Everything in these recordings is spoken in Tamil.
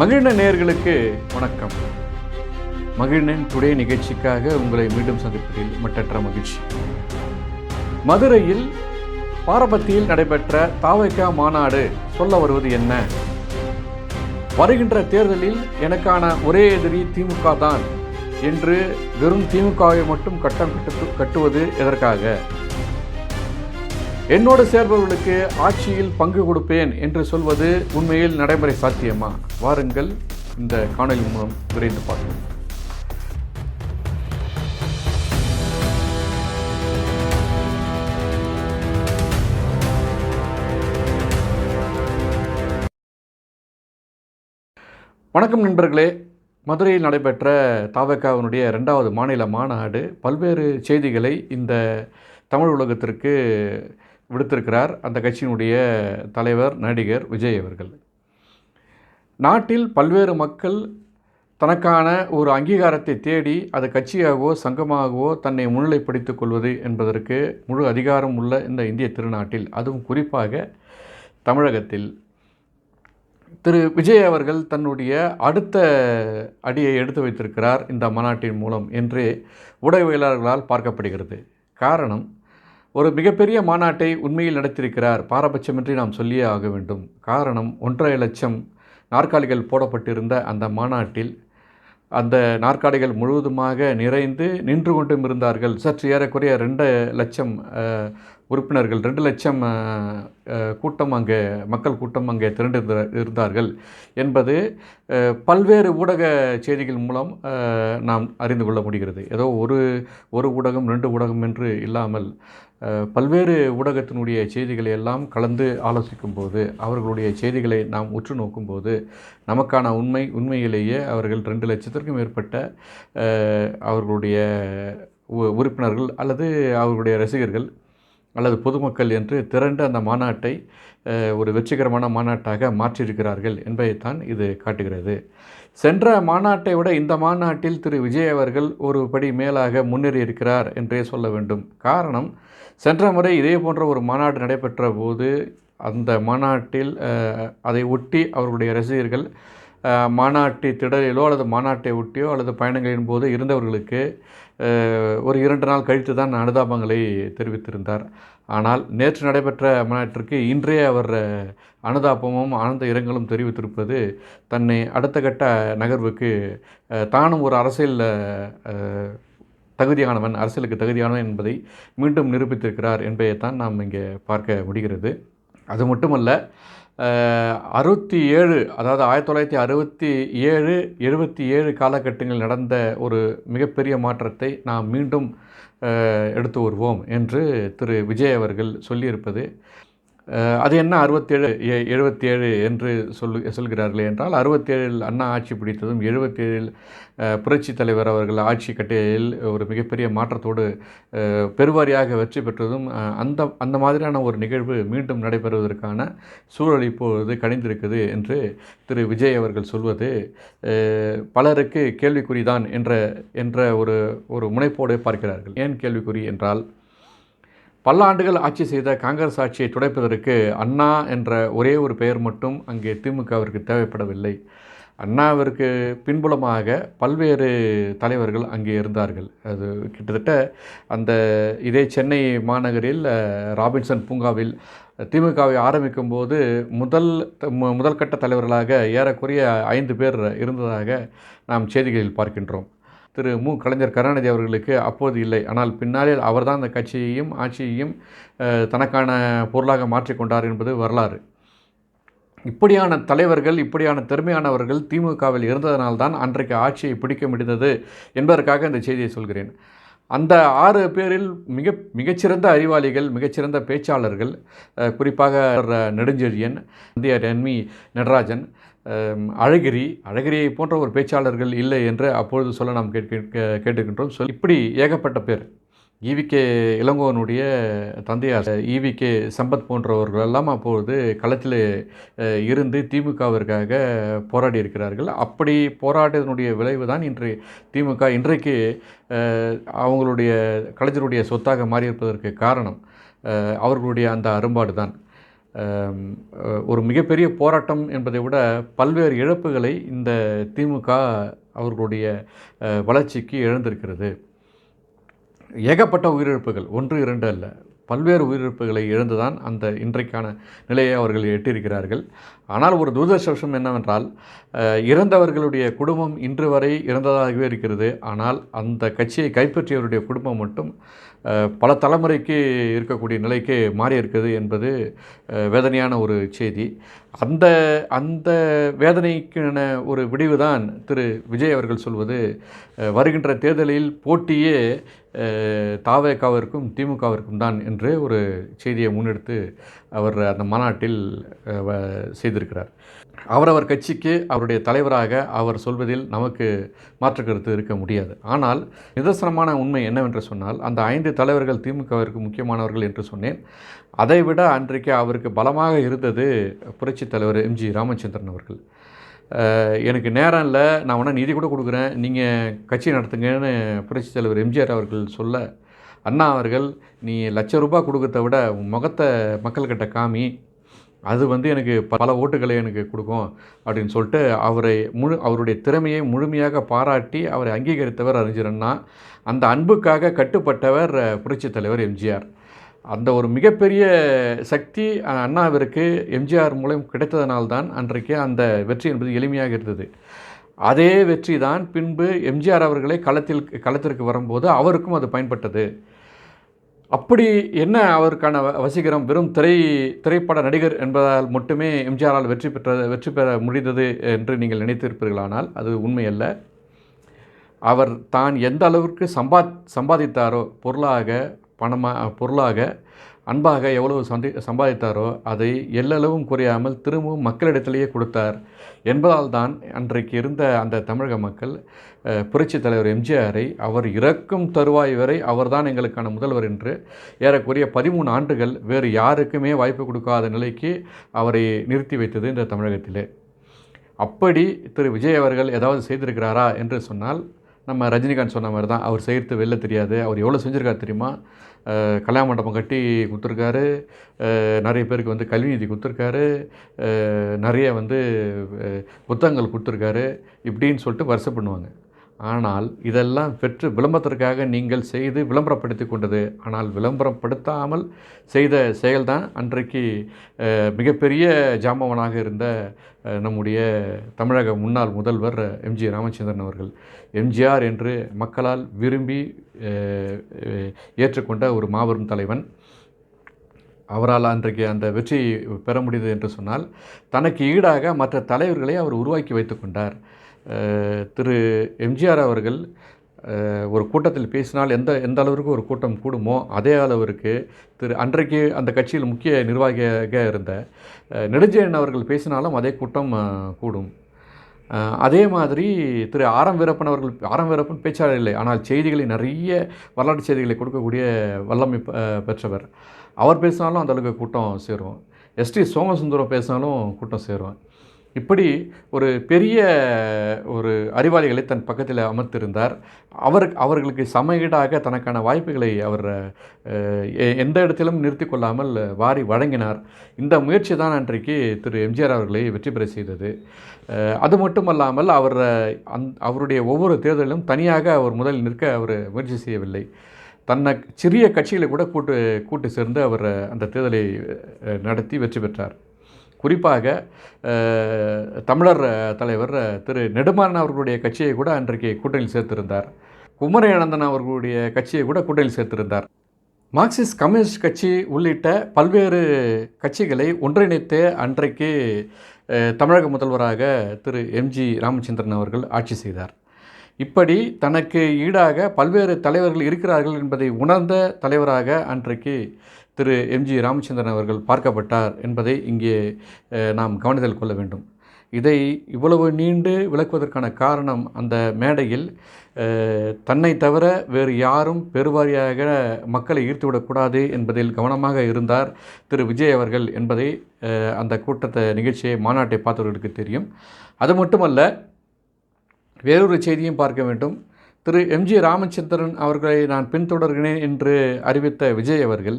மகிழ்நன் நேயர்களுக்கு வணக்கம். மகிழ்நன் டுடே நிகழ்ச்சிக்காக உங்களை மீண்டும் சந்திப்பதில் மட்டற்ற மகிழ்ச்சி. மதுரையில் பாரபத்தியில் நடைபெற்ற தாவேகா மாநாடு சொல்ல வருவது என்ன? வருகின்ற தேர்தலில் எனக்கான ஒரே எதிரி திமுக தான் என்று வெறும் திமுகவை மட்டும் கட்டம் கட்டுவது எதற்காக? என்னோடு சேர்பவர்களுக்கு ஆட்சியில் பங்கு கொடுப்பேன் என்று சொல்வது உண்மையில் நடைமுறை சாத்தியமா? வாருங்கள் இந்த காணொலி மூலம் விரைந்து பார்ப்போம். வணக்கம் நண்பர்களே. மதுரையில் நடைபெற்ற தாவேகாவினுடைய 2வது மாநில மாநாடு பல்வேறு செய்திகளை இந்த தமிழ் உலகத்திற்கு விடுத்திருக்கிறார் அந்த கட்சியினுடைய தலைவர் நடிகர் விஜய் அவர்கள். நாட்டில் பல்வேறு மக்கள் தனக்கான ஒரு அங்கீகாரத்தை தேடி அது கட்சியாகவோ சங்கமாகவோ தன்னை முன்னிலைப்படுத்திக் கொள்வது என்பதற்கு முழு அதிகாரம் உள்ள இந்த இந்திய திருநாட்டில், அதுவும் குறிப்பாக தமிழகத்தில் திரு விஜய் அவர்கள் தன்னுடைய அடுத்த அடியை எடுத்து வைத்திருக்கிறார் இந்த மாநாட்டின் மூலம் என்று ஊடகவியலாளர்களால் பார்க்கப்படுகிறது. காரணம், ஒரு மிகப்பெரிய மாநாட்டை உண்மையில் நடத்தியிருக்கிறார், பாரபட்சமின்றி நாம் சொல்லியே ஆக வேண்டும். காரணம், 1.5 லட்சம் நாற்காலிகள் போடப்பட்டிருந்த அந்த மாநாட்டில் அந்த நாற்காலிகள் முழுவதுமாக நிறைந்து நின்று கொண்டும் இருந்தார்கள். சற்று ஏறக்குறைய 2 லட்சம் உறுப்பினர்கள், 2 லட்சம் கூட்டம் அங்கே மக்கள் கூட்டம் அங்கே திரண்டு இருந்தார்கள் என்பது பல்வேறு ஊடக செய்திகள் மூலம் நாம் அறிந்து கொள்ள முடிகிறது. ஏதோ ஒரு ஊடகம் 2 ஊடகம் என்று இல்லாமல் பல்வேறு ஊடகத்தினுடைய செய்திகளை எல்லாம் கலந்து ஆலோசிக்கும் போது, அவர்களுடைய செய்திகளை நாம் உற்று நோக்கும்போது நமக்கான உண்மையிலேயே அவர்கள் 2 லட்சத்திற்கும் மேற்பட்ட அவர்களுடைய உறுப்பினர்கள் அல்லது அவர்களுடைய ரசிகர்கள் அல்லது பொதுமக்கள் என்று திரண்டு அந்த மாநாட்டை ஒரு வெற்றிகரமான மாநாட்டாக மாற்றியிருக்கிறார்கள் என்பதைத்தான் இது காட்டுகிறது. சென்ற மாநாட்டை விட இந்த மாநாட்டில் திரு விஜய் அவர்கள் ஒரு படி மேலாக முன்னேறி இருக்கிறார் என்றே சொல்ல வேண்டும். காரணம், சென்ற முறை இதே போன்ற ஒரு மாநாடு நடைபெற்ற போது அந்த மாநாட்டில் அதை ஒட்டி அவர்களுடைய ரசிகர்கள் மாநாட்டு திடலிலோ அல்லது மாநாட்டை ஒட்டியோ அல்லது பயணங்களின் போது இருந்தவர்களுக்கு ஒரு 2 நாள் கழித்து தான் அனுதாபங்களை தெரிவித்திருந்தார். ஆனால் நேற்று நடைபெற்ற மாநாட்டிற்கு இன்றே அவர் அனுதாபமும் ஆனந்த இரங்கலும் தெரிவித்திருப்பது தன்னை அடுத்த கட்ட நகர்வுக்கு தானும் ஒரு அரசியலுக்கு தகுதியானவன் என்பதை மீண்டும் நிரூபித்திருக்கிறார் என்பதைத்தான் நாம் இங்கே பார்க்க முடிகிறது. அது மட்டுமல்ல, 67 அதாவது 1967 77 காலகட்டங்களில் நடந்த ஒரு மிகப்பெரிய மாற்றத்தை நாம் மீண்டும் எடுத்து வருவோம் என்று திரு விஜய் அவர்கள் சொல்லியிருப்பது, அது என்ன 67 77 என்று சொல்கிறார்களே என்றால், 67 அண்ணா ஆட்சி பிடித்ததும் 77 புரட்சி தலைவர் அவர்கள் ஆட்சி கட்டையில் ஒரு மிகப்பெரிய மாற்றத்தோடு பெருவாரியாக வெற்றி பெற்றதும் அந்த மாதிரியான ஒரு நிகழ்வு மீண்டும் நடைபெறுவதற்கான சூழல் இப்பொழுது கணிந்திருக்குது என்று திரு விஜய் அவர்கள் சொல்வது பலருக்கு கேள்விக்குறிதான் என்ற ஒரு முனைப்போடு பார்க்கிறார்கள். ஏன் கேள்விக்குறி என்றால், பல ஆண்டுகள் ஆட்சி செய்த காங்கிரஸ் ஆட்சியை துடைப்பதற்கு அண்ணா என்ற ஒரே ஒரு பெயர் மட்டும் அங்கே திமுகவிற்கு தேவைப்படவில்லை. அண்ணாவிற்கு பின்புலமாக பல்வேறு தலைவர்கள் அங்கே இருந்தார்கள். அது கிட்டத்தட்ட இதே சென்னை மாநகரில் ராபின்சன் பூங்காவில் திமுகவை ஆரம்பிக்கும் போது முதல் கட்ட தலைவர்களாக ஏறக்குறைய 5 பேர் இருந்ததாக நாம் செய்திகளில் பார்க்கின்றோம். திரு கலைஞர் கருணாநிதி அவர்களுக்கு அப்போது இல்லை, ஆனால் பின்னாளில் அவர்தான் அந்த கட்சியையும் ஆட்சியையும் தனக்கான பொருளாக மாற்றிக்கொண்டார் என்பது வரலாறு. இப்படியான தலைவர்கள், இப்படியான திறமையானவர்கள் திமுகவில் இருந்ததனால்தான் அன்றைக்கு ஆட்சியை பிடிக்க முடிந்தது என்பதற்காக இந்த செய்தியை சொல்கிறேன். அந்த 6 பேரில் மிகச்சிறந்த அறிவாளிகள், மிகச்சிறந்த பேச்சாளர்கள், குறிப்பாக நெடுஞ்செழியன், இந்திய என்வி நடராஜன், அழகிரியை போன்ற ஒரு பேச்சாளர்கள் இல்லை என்று அப்பொழுது சொல்ல நாம் கேட்டுக்கின்றோம். இப்படி ஏகப்பட்ட பேர், ஈவிகே இளங்கோவனுடைய தந்தையார் ஈவிகே சம்பத் போன்றவர்களெல்லாம் அப்பொழுது களத்தில் இருந்து திமுகவிற்காக போராடி இருக்கிறார்கள். அப்படி போராட்டத்தினுடைய விளைவு தான் திமுக இன்றைக்கு கலைஞருடைய சொத்தாக மாறியிருப்பதற்கு காரணம் அவர்களுடைய அந்த அரும்பாடு தான். ஒரு மிகப்பெரிய போராட்டம் என்பதை விட பல்வேறு இழப்புகளை இந்த திமுக அவர்களுடைய வளர்ச்சிக்கு இழந்திருக்கிறது. ஏகப்பட்ட உயிரிழப்புகள், 1, 2 அல்ல, பல்வேறு உயிரிழப்புகளை இழந்துதான் அந்த இன்றைக்கான நிலையை அவர்கள் எட்டியிருக்கிறார்கள். ஆனால் ஒரு துரதிர்ஷ்டவசம் என்னவென்றால், இறந்தவர்களுடைய குடும்பம் இன்று வரை இறந்ததாகவே இருக்கிறது. ஆனால் அந்த கட்சியை கைப்பற்றியவருடைய குடும்பம் மட்டும் பல தலைமுறைக்கு இருக்கக்கூடிய நிலைக்கு மாறி இருக்கிறது என்பது வேதனையான ஒரு செய்தி. அந்த அந்த வேதனைக்கான ஒரு விடிவு தான் திரு விஜய் அவர்கள் சொல்வது, வருகின்ற தேர்தலில் போட்டியே தாவேகாவிற்கும் திமுகவிற்கும் தான் என்று ஒரு செய்தியை முன்னெடுத்து அவர் அந்த மாநாட்டில் செய்திருக்கிறார். அவரவர் கட்சிக்கு அவருடைய தலைவராக அவர் சொல்வதில் நமக்கு மாற்று கருத்து இருக்க முடியாது. ஆனால் நிதர்சனமான உண்மை என்னவென்று சொன்னால், அந்த 5 தலைவர்கள் திமுகவிற்கு முக்கியமானவர்கள் என்று சொன்னேன். அதைவிட அன்றைக்கு அவருக்கு பலமாக இருந்தது புரட்சித் தலைவர் எம்ஜி ராமச்சந்திரன் அவர்கள். எனக்கு நேரம் இல்லை, நான் வேணால் நிதி கூட கொடுக்குறேன், நீங்கள் கட்சி நடத்துங்கன்னு புரட்சித் தலைவர் எம்ஜிஆர் அவர்கள் சொல்ல, அண்ணா அவர்கள் நீ ₹1,00,000 கொடுக்கறத விட உன் முகத்தை மக்கள்கிட்ட காமி, அது எனக்கு பல ஓட்டுகளை எனக்கு கொடுக்கும் அப்படின்னு சொல்லிட்டு அவருடைய திறமையை முழுமையாக பாராட்டி அவரை அங்கீகரித்தவர் அறிஞர் அண்ணா. அந்த அன்புக்காக கட்டுப்பட்டவர் புரட்சித் தலைவர் எம்ஜிஆர். அந்த ஒரு மிகப்பெரிய சக்தி அண்ணாவிற்கு எம்ஜிஆர் மூலம் கிடைத்ததனால்தான் அன்றைக்கு அந்த வெற்றி என்பது எளிமையாக இருந்தது. அதே வெற்றி தான் பின்பு எம்ஜிஆர் அவர்களை களத்திற்கு வரும்போது அவருக்கும் அது பயன்பட்டது. அப்படி என்ன அவருக்கான வசீகரம், வெறும் திரைப்பட நடிகர் என்பதால் மட்டுமே எம்ஜிஆரால் வெற்றி பெற முடிந்தது என்று நீங்கள் நினைத்திருப்பீர்களானால் அது உண்மையல்ல. அவர் தான் எந்த அளவிற்கு சம்பாதித்தாரோ, பொருளாக அன்பாக எவ்வளவு சம்பாதித்தாரோ அதை எல்லளவும் குறையாமல் திரும்பவும் மக்களிடத்திலேயே கொடுத்தார் என்பதால் தான் அன்றைக்கு இருந்த அந்த தமிழக மக்கள் புரட்சித் தலைவர் எம்ஜிஆரை அவர் இறக்கும் தருவாய் வரை அவர்தான் எங்களுக்கான முதல்வர் என்று ஏறக்குறைய 13 ஆண்டுகள் வேறு யாருக்குமே வாய்ப்பு கொடுக்காத நிலைக்கு அவரை நிறுத்தி வைத்தது இந்த தமிழகத்திலே. அப்படி திரு விஜய் அவர்கள் ஏதாவது செய்திருக்கிறாரா என்று சொன்னால், நம்ம ரஜினிகாந்த் சொன்ன மாதிரி தான், அவர் செய்கிறது வெளில தெரியாது. அவர் எவ்வளோ செஞ்சுருக்காரு தெரியுமா? கல்யாண மண்டபம் கட்டி கொடுத்துருக்காரு, நிறைய பேருக்கு கல்வி நிதி கொடுத்துருக்காரு, நிறைய புத்தகங்கள் கொடுத்துருக்காரு, இப்படின்னு சொல்லிட்டு வருஷம் பண்ணுவாங்க. ஆனால் இதெல்லாம் பெற்று விளம்பரத்திற்காக நீங்கள் செய்து விளம்பரப்படுத்தி கொண்டது. ஆனால் விளம்பரப்படுத்தாமல் செய்த செயல்தான் அன்றைக்கு மிகப்பெரிய ஜாம்பவனாக இருந்த நம்முடைய தமிழக முன்னாள் முதல்வர் எம்ஜி ராமச்சந்திரன் அவர்கள். எம்ஜிஆர் என்று மக்களால் விரும்பி ஏற்றுக்கொண்ட ஒரு மாபெரும் தலைவன். அவரால் அன்றைக்கு அந்த வெற்றி பெற முடியுது என்று சொன்னால், தனக்கு ஈடாக மற்ற தலைவர்களை அவர் உருவாக்கி வைத்து கொண்டார். திரு எம்ஜிஆர் அவர்கள் ஒரு கூட்டத்தில் பேசினால் எந்த அளவிற்கு ஒரு கூட்டம் கூடுமோ அதே அளவிற்கு அன்றைக்கு அந்த கட்சியில் முக்கிய நிர்வாகியாக இருந்த நெடுஞ்செழியன் அவர்கள் பேசினாலும் அதே கூட்டம் கூடும். அதே மாதிரி திரு ஆரம் வீரப்பன் பேச்சாளர் இல்லை, ஆனால் செய்திகளை நிறைய வரலாற்று செய்திகளை கொடுக்கக்கூடிய வல்லமை பெற்றவர். அவர் பேசினாலும் அந்தளவுக்கு கூட்டம் சேரும். எஸ்டி சோமசுந்தரம் பேசினாலும் கூட்டம் சேரும். இப்படி ஒரு பெரிய அறிவாளிகளை தன் பக்கத்தில் அமர்த்திருந்தார். அவர்களுக்கு சமஈடாக தனக்கான வாய்ப்புகளை அவர் எந்த இடத்திலும் நிறுத்தி கொள்ளாமல் வாரி வழங்கினார். இந்த முயற்சி தான் அன்றைக்கு திரு எம்ஜிஆர் அவர்களை வெற்றி பெற செய்தது. அது மட்டுமல்லாமல் அவருடைய ஒவ்வொரு தேர்தலிலும் தனியாக அவர் முதலில் நிற்க அவர் முயற்சி செய்யவில்லை. சிறிய கட்சிகளை கூட கூட்டு சேர்ந்து அவர் அந்த தேர்தலை நடத்தி வெற்றி பெற்றார். குறிப்பாக தமிழர் தலைவர் திரு நெடுமாறன் அவர்களுடைய கட்சியை கூட அன்றைக்கு கூட்டணியில் சேர்த்திருந்தார். குமரேனந்தன் அவர்களுடைய கட்சியை கூட கூட்டணியில் சேர்த்திருந்தார். மார்க்சிஸ்ட் கம்யூனிஸ்ட் கட்சி உள்ளிட்ட பல்வேறு கட்சிகளை ஒன்றிணைத்து அன்றைக்கு தமிழக முதல்வராக திரு எம்ஜி ராமச்சந்திரன் அவர்கள் ஆட்சி செய்தார். இப்படி தனக்கு ஈடாக பல்வேறு தலைவர்கள் இருக்கிறார்கள் என்பதை உணர்ந்த தலைவராக அன்றைக்கு திரு எம்ஜி ராமச்சந்திரன் அவர்கள் பார்க்கப்பட்டார் என்பதை இங்கே நாம் கவனத்தில் கொள்ள வேண்டும். இதை இவ்வளவு நீண்டு விளக்குவதற்கான காரணம், அந்த மேடையில் தன்னை தவிர வேறு யாரும் பெருவாரியாக மக்களை ஈர்த்துவிடக்கூடாது என்பதில் கவனமாக இருந்தார் திரு விஜய் அவர்கள் என்பதை அந்த நிகழ்ச்சியை மாநாட்டை பார்த்தவர்களுக்கு தெரியும். அது மட்டுமல்ல, வேறொரு செய்தியும் பார்க்க வேண்டும். திரு எம்ஜி ராமச்சந்திரன் அவர்களை நான் பின்தொடர்கிறேன் என்று அறிவித்த விஜய் அவர்கள்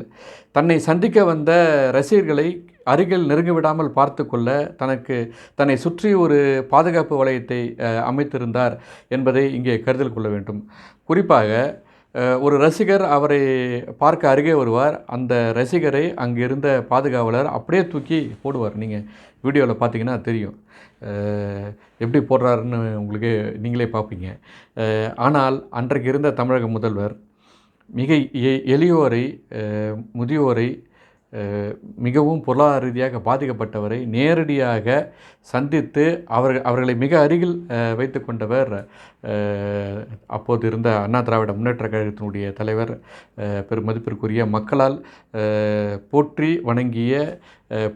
தன்னை சந்திக்க வந்த ரசிகர்களை அருகில் நெருங்க விடாமல் பார்த்து கொள்ள தன்னை சுற்றி ஒரு பாதுகாப்பு வளையத்தை அமைத்திருந்தார் என்பதை இங்கே கருத்தில் கொள்ள வேண்டும். குறிப்பாக ஒரு ரசிகர் அவரை பார்க்க அருகே வருவார். அந்த ரசிகரை அங்கே இருந்த பாதுகாவலர் அப்படியே தூக்கி போடுவார். நீங்கள் வீடியோவில் பார்த்தீங்கன்னா தெரியும் எப்படி போடுறாருன்னு உங்களுக்கு நீங்களே பார்ப்பீங்க. ஆனால் அன்றைக்கு இருந்த தமிழக முதல்வர் மிக எளியோரை, முதியோரை, மிகவும் பொருளாதார ரீதியாக பாதிக்கப்பட்டவரை நேரடியாக சந்தித்து அவர்களை மிக அருகில் வைத்து கொண்டவர் அப்போது இருந்த அண்ணா திராவிட முன்னேற்ற கழகத்தினுடைய தலைவர், பெருமதிப்பிற்குரிய மக்களால் போற்றி வணங்கிய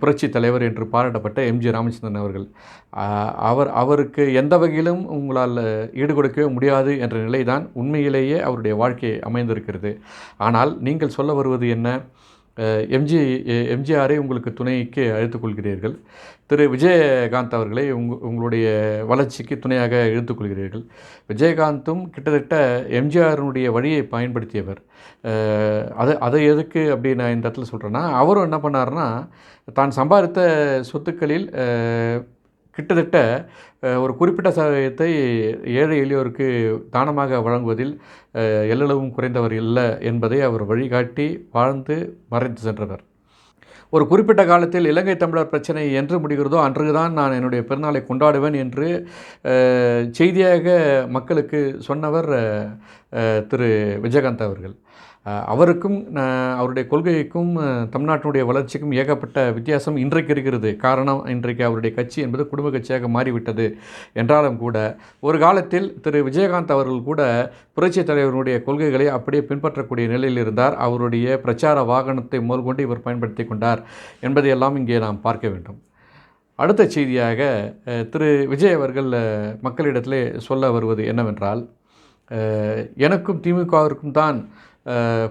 புரட்சி தலைவர் என்று பாராட்டப்பட்ட எம்ஜி ராமச்சந்திரன் அவர்கள். அவருக்கு எந்த வகையிலும் உங்களால் ஈடுகொடுக்கவே முடியாது என்ற நிலைதான் உண்மையிலேயே அவருடைய வாழ்க்கை அமைந்திருக்கிறது. ஆனால் நீங்கள் சொல்ல வருவது என்ன? எம்ஜிஆரை உங்களுக்கு துணைக்கு அழைத்துக்கொள்கிறீர்கள். திரு விஜயகாந்த் அவர்களை உங்களுடைய வளர்ச்சிக்கு துணையாக இழுத்துக்கொள்கிறீர்கள். விஜயகாந்தும் கிட்டத்தட்ட எம்ஜிஆருடைய வழியை பயன்படுத்தியவர். அதை எதுக்கு அப்படி நான் இந்த இடத்துல சொல்கிறேன்னா, அவரும் என்ன பண்ணார்னா, தான் சம்பாதித்த சொத்துக்களில் கிட்டத்தட்ட ஒரு குறிப்பிட்ட சதவீதத்தை ஏழை எளியோருக்கு தானமாக வழங்குவதில் எல்லளவும் குறைந்தவர் இல்லை என்பதை அவர் வழிகாட்டி வாழ்ந்து மறைந்து சென்றவர். ஒரு குறிப்பிட்ட காலத்தில் இலங்கை தமிழர் பிரச்சனை என்று முடிகிறதோ அன்றுதான் நான் என்னுடைய பிறநாளை கொண்டாடுவேன் என்று செய்தியாக மக்களுக்கு சொன்னவர் திரு விஜயகாந்த் அவர்கள். அவருக்கும் அவருடைய கொள்கைக்கும் தமிழ்நாட்டினுடைய வளர்ச்சிக்கும் ஏகப்பட்ட வித்தியாசம் இன்றைக்கு இருக்கிறது. காரணம், இன்றைக்கு அவருடைய கட்சி என்பது குடும்ப கட்சியாக மாறிவிட்டது. என்றாலும் கூட ஒரு காலத்தில் திரு விஜயகாந்த் அவர்கள் கூட புரட்சித் தலைவருடைய கொள்கைகளை அப்படியே பின்பற்றக்கூடிய நிலையில் இருந்தார். அவருடைய பிரச்சார வாகனத்தை முதற்கொண்டு இவர் பயன்படுத்தி கொண்டார் என்பதையெல்லாம் இங்கே நாம் பார்க்க வேண்டும். அடுத்த செய்தியாக திரு விஜய் அவர்கள் மக்களிடத்திலே சொல்ல வருவது என்னவென்றால், எனக்கும் திமுகவிற்கும் தான்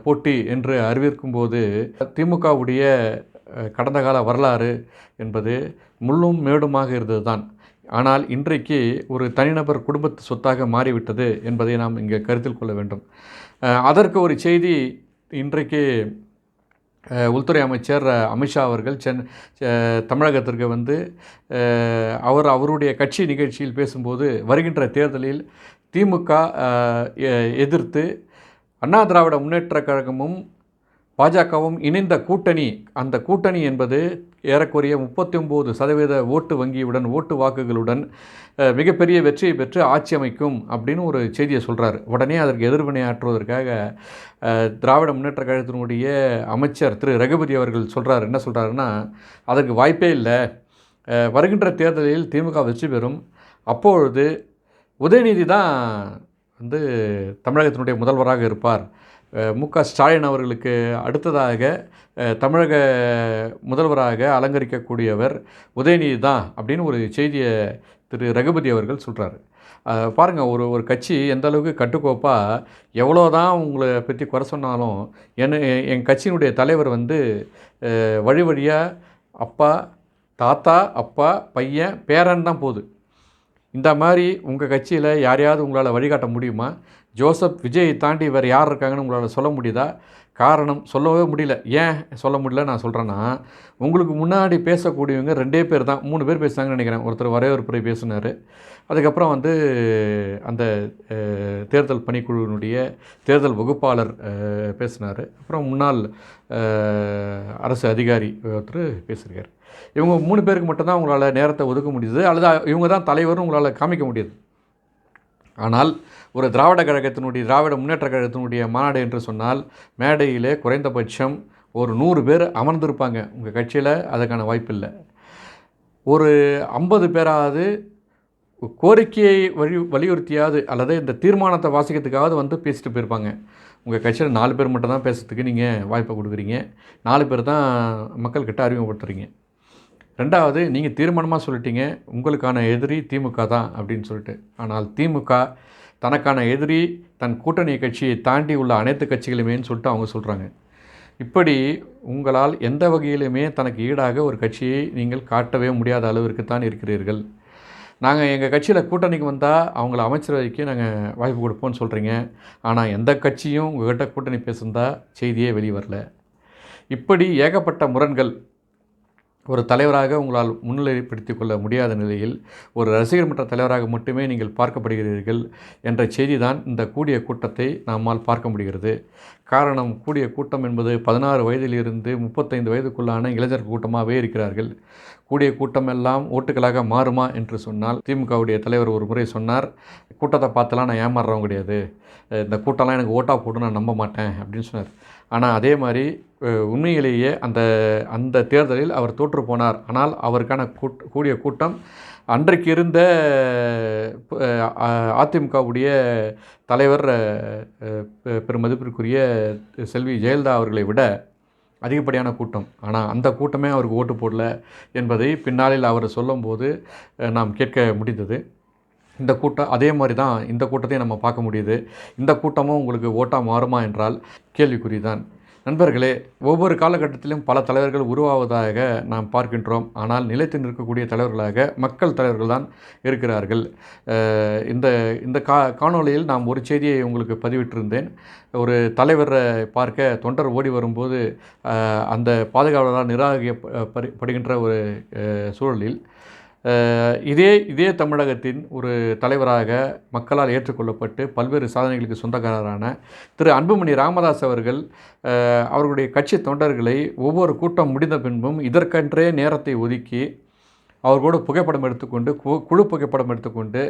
போட்டி என்று அறிவிக்கும்போது திமுகவுடைய கடந்த கால வரலாறு என்பது முள்ளும் மேடுமாக இருந்தது தான். ஆனால் இன்றைக்கு ஒரு தனிநபர் குடும்பத்து சொத்தாக மாறிவிட்டது என்பதை நாம் இங்கே கருத்தில் கொள்ள வேண்டும். அதற்கு ஒரு செய்தி இன்றைக்கு உள்துறை அமைச்சர் அமித்ஷா அவர்கள் தமிழகத்திற்கு வந்து அவருடைய கட்சி நிகழ்ச்சியில் பேசும்போது, வருகின்ற தேர்தலில் திமுக எதிர்த்து அண்ணா திராவிட முன்னேற்ற கழகமும் பாஜகவும் இணைந்த கூட்டணி, அந்த கூட்டணி என்பது ஏறக்குறைய 39% ஓட்டு வங்கியுடன், ஓட்டு வாக்குகளுடன் மிகப்பெரிய வெற்றியை பெற்று ஆட்சி அமைக்கும் அப்படின்னு ஒரு செய்தியை சொல்கிறார். உடனே அதற்கு எதிர்வினையாற்றுவதற்காக திராவிட முன்னேற்ற கழகத்தினுடைய அமைச்சர் திரு ரகுபதி அவர்கள் சொல்கிறார். என்ன சொல்கிறாருன்னா, அதற்கு வாய்ப்பே இல்லை, வருகின்ற தேர்தலில் திமுக வெற்றி பெறும், அப்பொழுது உதயநிதி தான் வந்து தமிழகத்தினுடைய முதல்வராக இருப்பார், மு.க. ஸ்டாலின் அவர்களுக்கு அடுத்ததாக தமிழக முதல்வராக அலங்கரிக்கக்கூடியவர் உதயநிதி தான் அப்படின்னு ஒரு செய்தியை திரு ரகுபதி அவர்கள் சொல்கிறாரு. பாருங்கள், ஒரு கட்சி எந்த அளவுக்கு கட்டுக்கோப்பாக எவ்வளோ தான் உங்களை பற்றி குறை சொன்னாலும் என் கட்சியினுடைய தலைவர் வந்து வழி வழியாக அப்பா, தாத்தா, அப்பா, பையன், பேரன் தான் போகுது. இந்த மாதிரி உங்கள் கட்சியில் யாரையாவது உங்களால் வழிகாட்ட முடியுமா? ஜோசப் விஜயை தாண்டி வேறு யார் இருக்காங்கன்னு உங்களால் சொல்ல முடியுதா? காரணம், சொல்லவே முடியல. ஏன் சொல்ல முடியல நான் சொல்கிறேன்னா, உங்களுக்கு முன்னாடி பேசக்கூடியவங்க 2 பேர் தான், 3 பேர் பேசுனாங்கன்னு நினைக்கிறேன். ஒருத்தர் வரையறுப்புரை பேசினார், அதுக்கப்புறம் வந்து அந்த தேர்தல் பணிக்குழுவினுடைய தேர்தல் வகுப்பாளர் பேசினார், அப்புறம் முன்னாள் அரசு அதிகாரி ஒருத்தர் பேசியிருக்கார். இவங்க 3 பேருக்கு மட்டும்தான் உங்களால் நேரத்தை ஒதுக்க முடியுது, அல்லது இவங்க தான் தலைவரும் உங்களால் காமிக்க முடியுது. ஆனால் ஒரு திராவிட முன்னேற்ற கழகத்தினுடைய மாநாடு என்று சொன்னால் மேடையிலே குறைந்தபட்சம் ஒரு 100 பேர் அமர்ந்திருப்பாங்க. உங்கள் கட்சியில் அதுக்கான வாய்ப்பில்லை. ஒரு 50 பேராவது கோரிக்கையை வலியுறுத்தியாவது அல்லது இந்த தீர்மானத்தை வாசிக்கிறதுக்காவது வந்து பேசிட்டு போயிருப்பாங்க. உங்கள் கட்சியில் 4 பேர் மட்டும் தான் பேசுறதுக்கு நீங்கள் வாய்ப்பை கொடுக்குறீங்க, 4 பேர் தான் மக்கள்கிட்ட அறிமுகப்படுத்துகிறீங்க. ரெண்டாவது, நீங்கள் தீர்மானமாக சொல்லிட்டீங்க உங்களுக்கான எதிரி திமுக தான் அப்படின்னு சொல்லிட்டு. ஆனால் திமுக தனக்கான எதிரி தன் கூட்டணி கட்சியை தாண்டி உள்ள அனைத்து கட்சிகளுமேன்னு சொல்லிட்டு அவங்க சொல்கிறாங்க. இப்படி உங்களால் எந்த வகையிலுமே தனக்கு ஈடாக ஒரு கட்சியை நீங்கள் காட்டவே முடியாத அளவிற்கு தான் இருக்கிறீர்கள். நாங்கள் எங்கள் கட்சியில் கூட்டணிக்கு வந்தால் அவங்கள அமைச்சரவைக்கு நாங்கள் வாய்ப்பு கொடுப்போம்னு சொல்கிறீங்க. ஆனால் எந்த கட்சியும் உங்கள்கிட்ட கூட்டணி பேசுந்தா செய்தியே வெளியே வரல. இப்படி ஏகப்பட்ட முரண்கள் ஒரு தலைவராக உங்களால் முன்னிலைப்படுத்திக் கொள்ள முடியாத நிலையில் ஒரு ரசிகர் மன்ற தலைவராக மட்டுமே நீங்கள் பார்க்கப்படுகிறீர்கள் என்ற செய்தி தான் இந்த கூடிய கூட்டத்தை நம்மால் பார்க்க முடிகிறது. காரணம், கூடிய கூட்டம் என்பது 16 வயதிலிருந்து 35 வயதுக்குள்ளான இளைஞர் கூட்டமாகவே இருக்கிறார்கள். கூடிய கூட்டமெல்லாம் ஓட்டுகளாக மாறுமா என்று சொன்னால், திமுகவுடைய தலைவர் ஒரு முறை சொன்னார், கூட்டத்தை பார்த்தலாம் நான் ஏமாறுறவங்க கிடையாது, இந்த கூட்டம்லாம் எனக்கு ஓட்டாக போட்டு நான் நம்ப மாட்டேன் அப்படின்னு சொன்னார். ஆனால் அதே மாதிரி உண்மையிலேயே அந்த அந்த தேர்தலில் அவர் தோற்று போனார். ஆனால் அவருக்கான கூடிய கூட்டம் அன்றைக்கு இருந்த அதிமுகவுடைய தலைவர் பெருமதிப்பிற்குரிய செல்வி ஜெயலலிதா அவர்களை விட அதிகப்படியான கூட்டம். ஆனால் அந்த கூட்டமே அவருக்கு ஓட்டு போடல என்பதை பின்னாளில் அவர் சொல்லும்போது நாம் கேட்க முடிந்தது. இந்த கூட்டம் அதே மாதிரி தான் இந்த கூட்டத்தையும் நம்ம பார்க்க முடியுது. இந்த கூட்டமும் உங்களுக்கு ஓட்டாக மாறுமா என்றால் கேள்விக்குறி தான். நண்பர்களே, ஒவ்வொரு காலகட்டத்திலும் பல தலைவர்கள் உருவாவதாக நாம் பார்க்கின்றோம். ஆனால் நிலைத்து நிற்கக்கூடிய தலைவர்களாக மக்கள் தலைவர்கள் தான் இருக்கிறார்கள். இந்த இந்த காணொளியில் நாம் ஒரு செய்தியை உங்களுக்கு பதிவிட்டிருந்தேன். ஒரு தலைவரை பார்க்க தொண்டர் ஓடி வரும்போது அந்த பாதுகாவலரால் நிராகரிக்கப்படுகின்ற ஒரு சூழலில் இதே தமிழகத்தின் ஒரு தலைவராக மக்களால் ஏற்றுக்கொள்ளப்பட்டு பல்வேறு சாதனைகளுக்கு சொந்தக்காரரான திரு அன்புமணி ராமதாஸ் அவர்கள் அவர்களுடைய கட்சி தொண்டர்களை ஒவ்வொரு கூட்டம் முடிந்த பின்பும் இதற்கென்றே நேரத்தை ஒதுக்கி அவர்களோடு புகைப்படம் எடுத்துக்கொண்டு குழு புகைப்படம் எடுத்துக்கொண்டு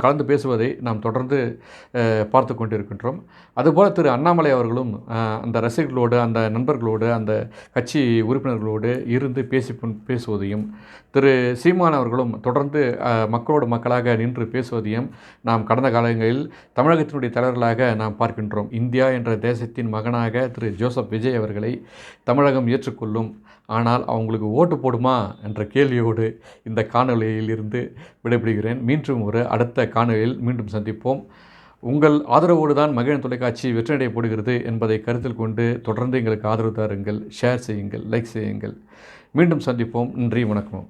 கலந்து பேசுவதை நாம் தொடர்ந்து பார்த்து கொண்டிருக்கின்றோம். அதுபோல் திரு அண்ணாமலை அவர்களும் அந்த ரசிகர்களோடு, அந்த நண்பர்களோடு, அந்த கட்சி உறுப்பினர்களோடு இருந்து பேசுவதையும், திரு சீமான் அவர்களும் தொடர்ந்து மக்களோடு மக்களாக நின்று பேசுவதையும் நாம் கடந்த காலங்களில் தமிழகத்தினுடைய தலைவர்களாக நாம் பார்க்கின்றோம். இந்தியா என்ற தேசத்தின் மகனாக திரு ஜோசப் விஜய் அவர்களை தமிழகம் ஏற்றுக்கொள்ளும். ஆனால் அவங்களுக்கு ஓட்டு போடுமா என்ற கேள்வியோடு இந்த காணொளியில் இருந்து விடைபெறுகிறேன். மீண்டும் ஒரு அடுத்த காணொளியில் மீண்டும் சந்திப்போம். உங்கள் ஆதரவோடு தான் மகிழன் தொலைக்காட்சி வெற்றியடைய போடுகிறது என்பதை கருத்தில் கொண்டு தொடர்ந்து எங்களுக்கு ஆதரவு தாருங்கள், ஷேர் செய்யுங்கள், லைக் செய்யுங்கள். மீண்டும் சந்திப்போம். நன்றி, வணக்கம்.